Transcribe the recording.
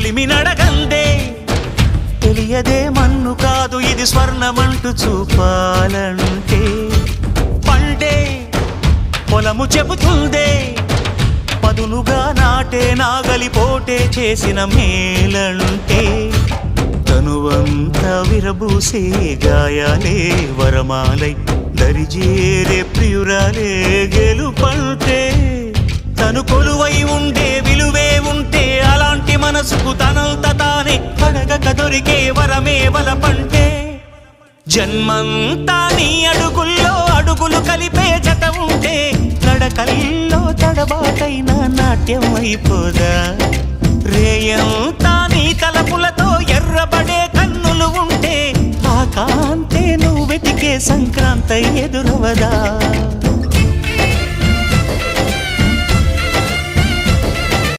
చెలిమి నడగందే తెలియదే మన్ను కాదు ఇది స్వర్ణమంటూ చూపాలంటే పండే పొలము చెబుతుందే పదునుగా నాటే నాగలిపోటే చేసిన మేలంటే తనువంతా విరబూసే గాయాలే వరమాలై దరిజేరే ప్రియురాలే గెలుపంటే తను కొలువై ఉండే విలువే ఉంటే అలాంటి మనసుకు తనంత తానే అడగక దొరికే వరమే వలపంటే జన్మంతా నీ అడుగుల్లో అడుగులు కలిపే జత ఉంటే నడకల్లో తడబాటైన నాట్యం అయిపోదా రేయంతా నీ తలపులతో ఎర్రబడే కన్నులు ఉంటే ఆ కాంతే నువ్వు వెతికే సంక్రాంతి ఎదురవదా